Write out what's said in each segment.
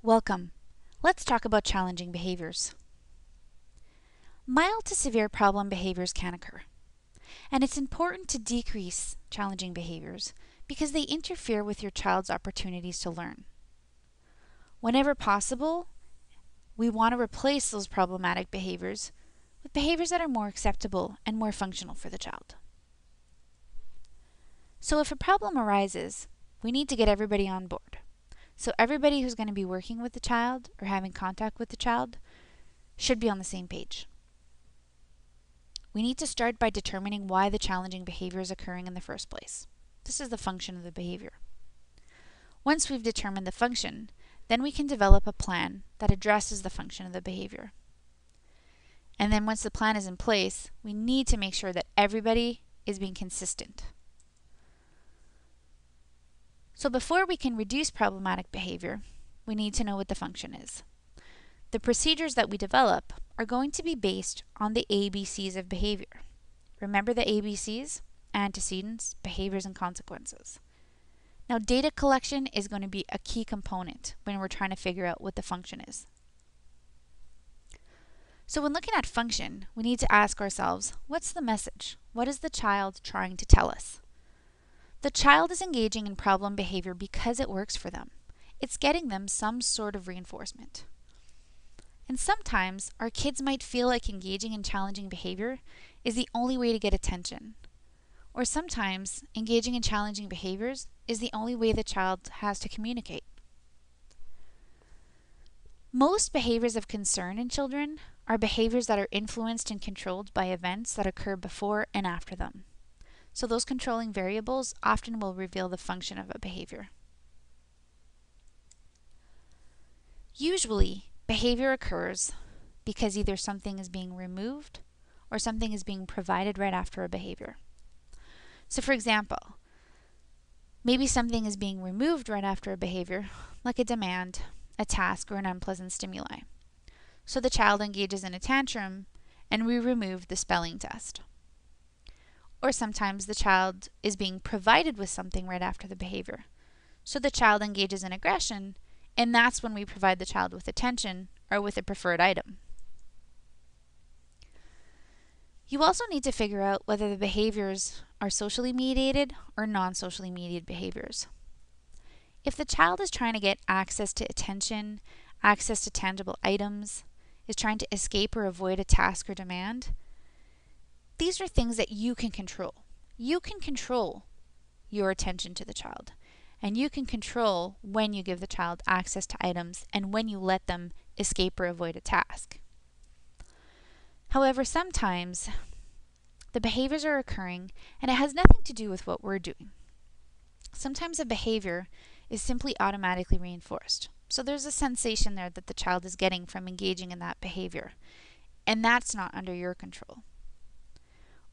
Welcome. Let's talk about challenging behaviors. Mild to severe problem behaviors can occur, and it's important to decrease challenging behaviors because they interfere with your child's opportunities to learn. Whenever possible, we want to replace those problematic behaviors with behaviors that are more acceptable and more functional for the child. So if a problem arises, we need to get everybody on board. So everybody who's going to be working with the child or having contact with the child should be on the same page. We need to start by determining why the challenging behavior is occurring in the first place. This is the function of the behavior. Once we've determined the function, then we can develop a plan that addresses the function of the behavior. And then once the plan is in place, we need to make sure that everybody is being consistent. So before we can reduce problematic behavior, we need to know what the function is. The procedures that we develop are going to be based on the ABCs of behavior. Remember the ABCs? Antecedents, behaviors, and consequences. Now, data collection is going to be a key component when we're trying to figure out what the function is. So when looking at function, we need to ask ourselves, what's the message? What is the child trying to tell us? The child is engaging in problem behavior because it works for them. It's getting them some sort of reinforcement. And sometimes our kids might feel like engaging in challenging behavior is the only way to get attention. Or sometimes engaging in challenging behaviors is the only way the child has to communicate. Most behaviors of concern in children are behaviors that are influenced and controlled by events that occur before and after them. So those controlling variables often will reveal the function of a behavior. Usually, behavior occurs because either something is being removed or something is being provided right after a behavior. So for example, maybe something is being removed right after a behavior, like a demand, a task, or an unpleasant stimuli. So the child engages in a tantrum and we remove the spelling test. Or sometimes the child is being provided with something right after the behavior. So the child engages in aggression, and that's when we provide the child with attention or with a preferred item. You also need to figure out whether the behaviors are socially mediated or non-socially mediated behaviors. If the child is trying to get access to attention, access to tangible items, is trying to escape or avoid a task or demand, these are things that you can control. You can control your attention to the child, and you can control when you give the child access to items and when you let them escape or avoid a task. However, sometimes the behaviors are occurring and it has nothing to do with what we're doing. Sometimes a behavior is simply automatically reinforced. So there's a sensation there that the child is getting from engaging in that behavior, and that's not under your control.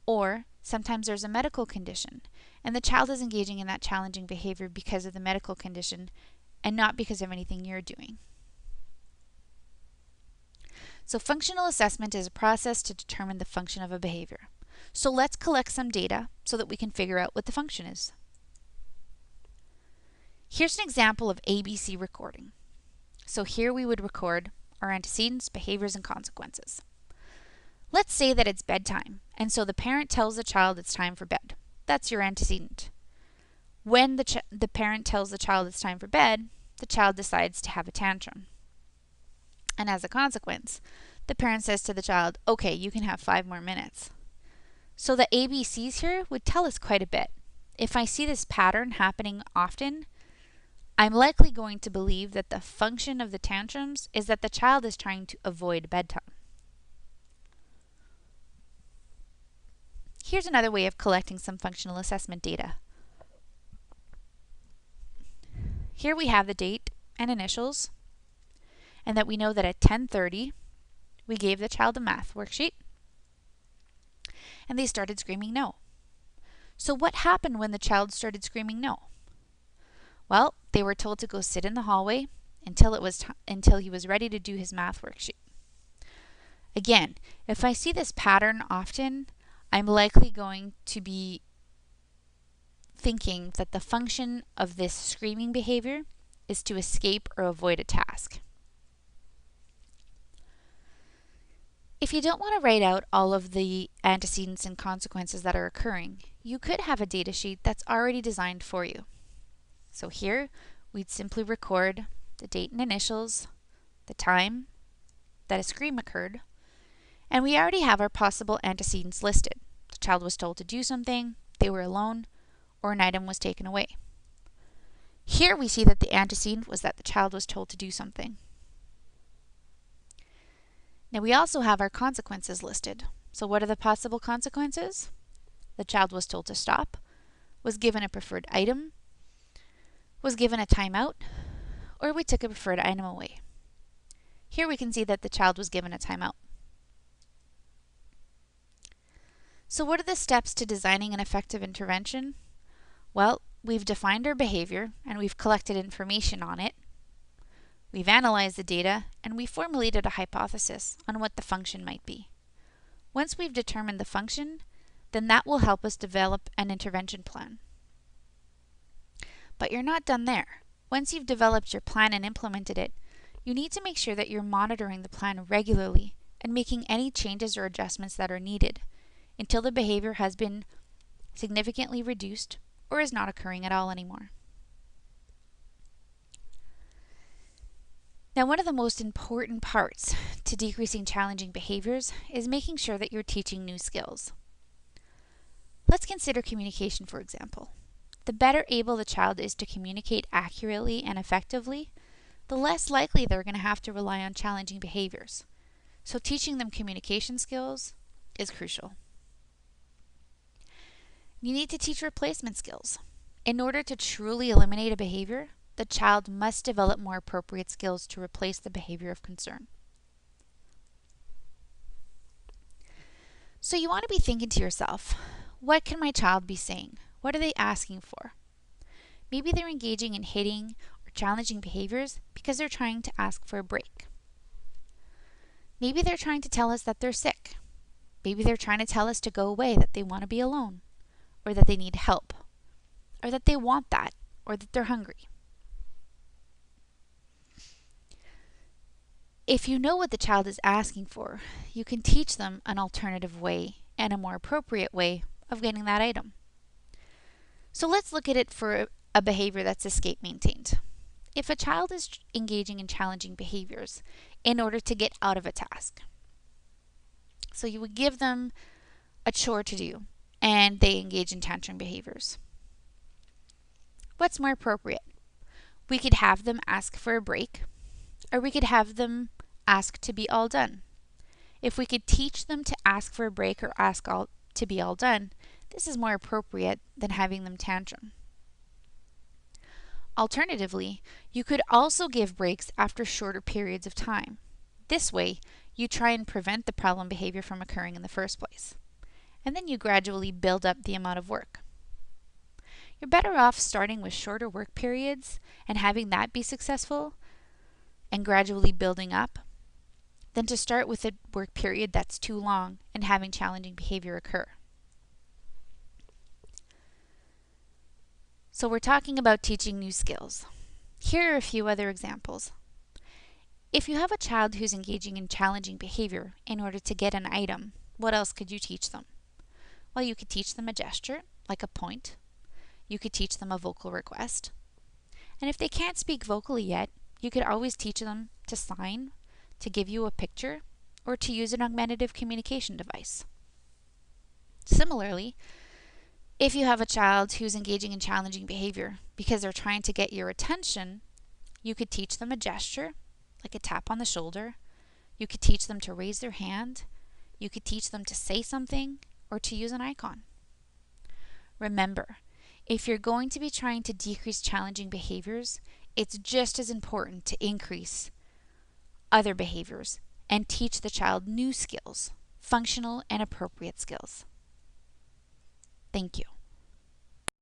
Or sometimes there's a medical condition, and the child is engaging in that challenging behavior because of the medical condition and not because of anything you're doing. So functional assessment is a process to determine the function of a behavior. So let's collect some data so that we can figure out what the function is. Here's an example of ABC recording. So here we would record our antecedents, behaviors, and consequences. Let's say that it's bedtime, and so the parent tells the child it's time for bed. That's your antecedent. When the parent tells the child it's time for bed, the child decides to have a tantrum. And as a consequence, the parent says to the child, okay, you can have 5 more minutes. So the ABCs here would tell us quite a bit. If I see this pattern happening often, I'm likely going to believe that the function of the tantrums is that the child is trying to avoid bedtime. Here's another way of collecting some functional assessment data. Here we have the date and initials, and that we know that at 10:30 we gave the child a math worksheet and they started screaming no. So what happened when the child started screaming no? Well, they were told to go sit in the hallway until he was ready to do his math worksheet. Again, if I see this pattern often, I'm likely going to be thinking that the function of this screaming behavior is to escape or avoid a task. If you don't want to write out all of the antecedents and consequences that are occurring, you could have a data sheet that's already designed for you. So here, we'd simply record the date and initials, the time that a scream occurred, and we already have our possible antecedents listed. The child was told to do something, they were alone, or an item was taken away. Here we see that the antecedent was that the child was told to do something. Now we also have our consequences listed. So what are the possible consequences? The child was told to stop, was given a preferred item, was given a timeout, or we took a preferred item away. Here we can see that the child was given a timeout. So what are the steps to designing an effective intervention? Well, we've defined our behavior and we've collected information on it. We've analyzed the data and we formulated a hypothesis on what the function might be. Once we've determined the function, then that will help us develop an intervention plan. But you're not done there. Once you've developed your plan and implemented it, you need to make sure that you're monitoring the plan regularly and making any changes or adjustments that are needed until the behavior has been significantly reduced or is not occurring at all anymore. Now, one of the most important parts to decreasing challenging behaviors is making sure that you're teaching new skills. Let's consider communication, for example. The better able the child is to communicate accurately and effectively, the less likely they're going to have to rely on challenging behaviors. So teaching them communication skills is crucial. You need to teach replacement skills. In order to truly eliminate a behavior, the child must develop more appropriate skills to replace the behavior of concern. So you want to be thinking to yourself, what can my child be saying? What are they asking for? Maybe they're engaging in hitting or challenging behaviors because they're trying to ask for a break. Maybe they're trying to tell us that they're sick. Maybe they're trying to tell us to go away, that they want to be alone, or that they need help, or that they want that, or that they're hungry. If you know what the child is asking for, you can teach them an alternative way and a more appropriate way of getting that item. So let's look at it for a behavior that's escape maintained. If a child is engaging in challenging behaviors in order to get out of a task, so you would give them a chore to do and they engage in tantrum behaviors. What's more appropriate? We could have them ask for a break, or we could have them ask to be all done. If we could teach them to ask for a break or ask to be all done, this is more appropriate than having them tantrum. Alternatively, you could also give breaks after shorter periods of time. This way, you try and prevent the problem behavior from occurring in the first place. And then you gradually build up the amount of work. You're better off starting with shorter work periods and having that be successful and gradually building up than to start with a work period that's too long and having challenging behavior occur. So we're talking about teaching new skills. Here are a few other examples. If you have a child who's engaging in challenging behavior in order to get an item, what else could you teach them? Well, you could teach them a gesture, like a point. You could teach them a vocal request. And if they can't speak vocally yet, you could always teach them to sign, to give you a picture, or to use an augmentative communication device. Similarly, if you have a child who's engaging in challenging behavior because they're trying to get your attention, you could teach them a gesture, like a tap on the shoulder. You could teach them to raise their hand. You could teach them to say something or to use an icon. Remember, if you're going to be trying to decrease challenging behaviors, it's just as important to increase other behaviors and teach the child new skills, functional and appropriate skills. Thank you.